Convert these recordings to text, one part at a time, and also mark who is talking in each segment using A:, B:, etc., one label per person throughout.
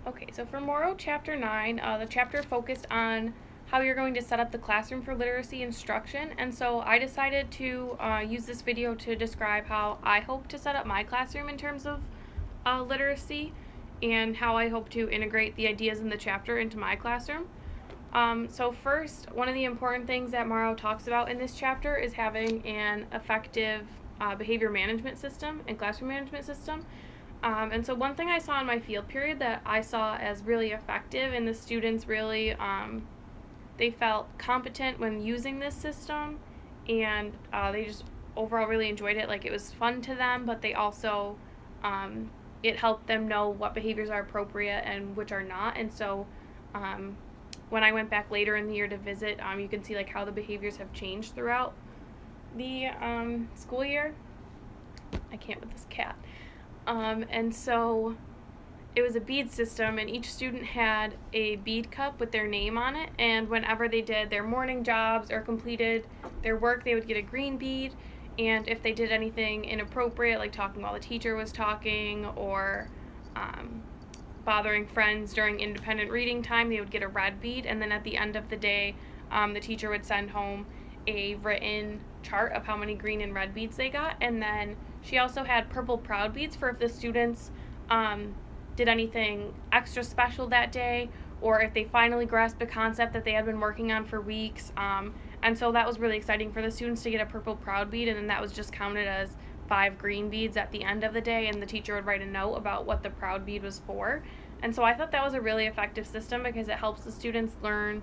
A: Okay, so for Morrow Chapter 9, the chapter focused on how you're going to set up the classroom for literacy instruction, and so I decided to use this video to describe how I hope to set up my classroom in terms of literacy and how I hope to integrate the ideas in the chapter into my classroom. So first, one of the important things that Morrow talks about in this chapter is having an effective behavior management system and classroom management system. And so one thing I saw in my field period that I saw as really effective, and the students really, they felt competent when using this system, and they just overall really enjoyed it. Like, it was fun to them, but they also, it helped them know what behaviors are appropriate and which are not. And so when I went back later in the year to visit, you can see like how the behaviors have changed throughout the school year. I can't with this cat. And so it was a bead system, and each student had a bead cup with their name on it, and whenever they did their morning jobs or completed their work, they would get a green bead, and if they did anything inappropriate, like talking while the teacher was talking, or bothering friends during independent reading time, they would get a red bead. And then at the end of the day, the teacher would send home a written chart of how many green and red beads they got. And then she also had purple proud beads for if the students did anything extra special that day, or if they finally grasped a concept that they had been working on for weeks. And so that was really exciting for the students to get a purple proud bead, and then that was just counted as 5 green beads at the end of the day, and the teacher would write a note about what the proud bead was for. And so I thought that was a really effective system because it helps the students learn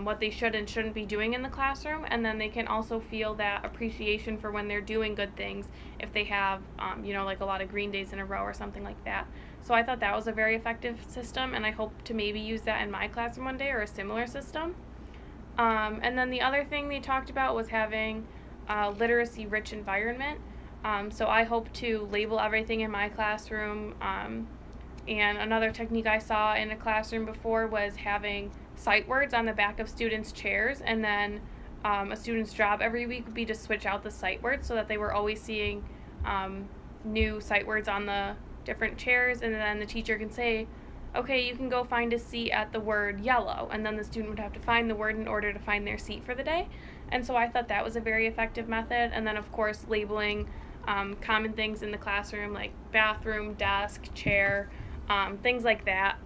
A: what they should and shouldn't be doing in the classroom, and then they can also feel that appreciation for when they're doing good things if they have, like a lot of green days in a row or something like that. So I thought that was a very effective system, and I hope to maybe use that in my classroom one day, or a similar system. And then the other thing they talked about was having a literacy-rich environment. So I hope to label everything in my classroom. And another technique I saw in a classroom before was having sight words on the back of students' chairs, and then a student's job every week would be to switch out the sight words so that they were always seeing new sight words on the different chairs, and then the teacher can say, okay, you can go find a seat at the word yellow, and then the student would have to find the word in order to find their seat for the day. And so I thought that was a very effective method. And then of course labeling common things in the classroom like bathroom, desk, chair, things like that.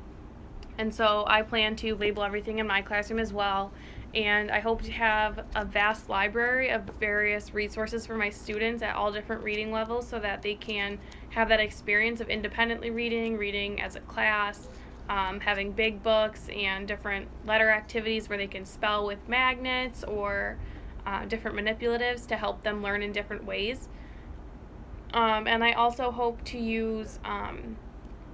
A: And so I plan to label everything in my classroom as well. And I hope to have a vast library of various resources for my students at all different reading levels so that they can have that experience of independently reading as a class, having big books and different letter activities where they can spell with magnets or different manipulatives to help them learn in different ways. And I also hope to use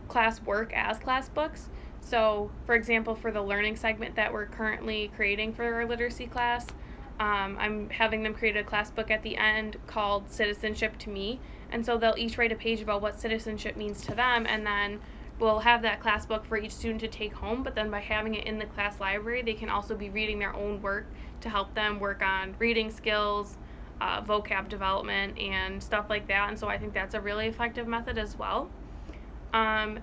A: class work as class books. So, for example, for the learning segment that we're currently creating for our literacy class, I'm having them create a class book at the end called Citizenship to Me. And so they'll each write a page about what citizenship means to them, and then we'll have that class book for each student to take home. But then by having it in the class library, they can also be reading their own work to help them work on reading skills, vocab development, and stuff like that. And so I think that's a really effective method as well.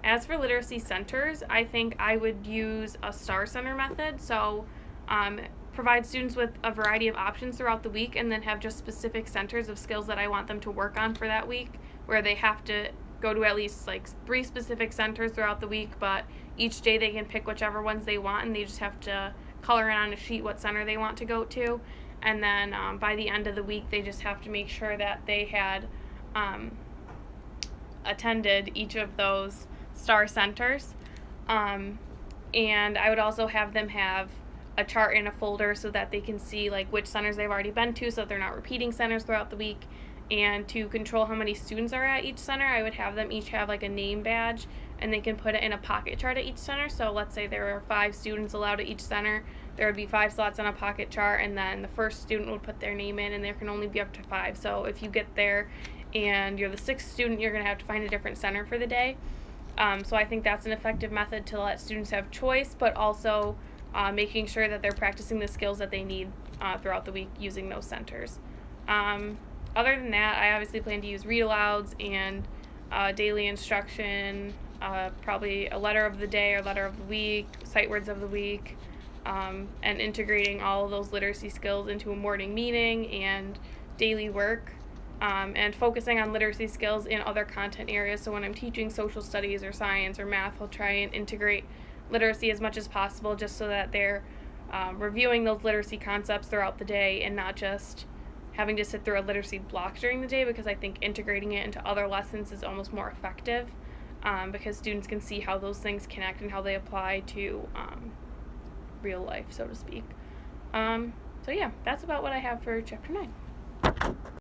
A: As for literacy centers, I think I would use a STAR Center method. So provide students with a variety of options throughout the week, and then have just specific centers of skills that I want them to work on for that week, where they have to go to at least like 3 specific centers throughout the week, but each day they can pick whichever ones they want, and they just have to color in on a sheet what center they want to go to. And then by the end of the week, they just have to make sure that they had attended each of those STAR centers. And I would also have them have a chart in a folder so that they can see like which centers they've already been to, so that they're not repeating centers throughout the week. And to control how many students are at each center, I would have them each have like a name badge, and they can put it in a pocket chart at each center. So let's say there are 5 students allowed at each center, there would be 5 slots on a pocket chart, and then the first student would put their name in, and there can only be up to 5. So if you get there and you're the 6th student, you're going to have to find a different center for the day. So I think that's an effective method to let students have choice, but also making sure that they're practicing the skills that they need throughout the week using those centers. Other than that, I obviously plan to use read-alouds and daily instruction, probably a letter of the day or letter of the week, sight words of the week, and integrating all of those literacy skills into a morning meeting and daily work, and focusing on literacy skills in other content areas. So when I'm teaching social studies or science or math, I'll try and integrate literacy as much as possible, just so that they're reviewing those literacy concepts throughout the day and not just having to sit through a literacy block during the day, because I think integrating it into other lessons is almost more effective, because students can see how those things connect and how they apply to real life, so to speak. So yeah, that's about what I have for Chapter 9.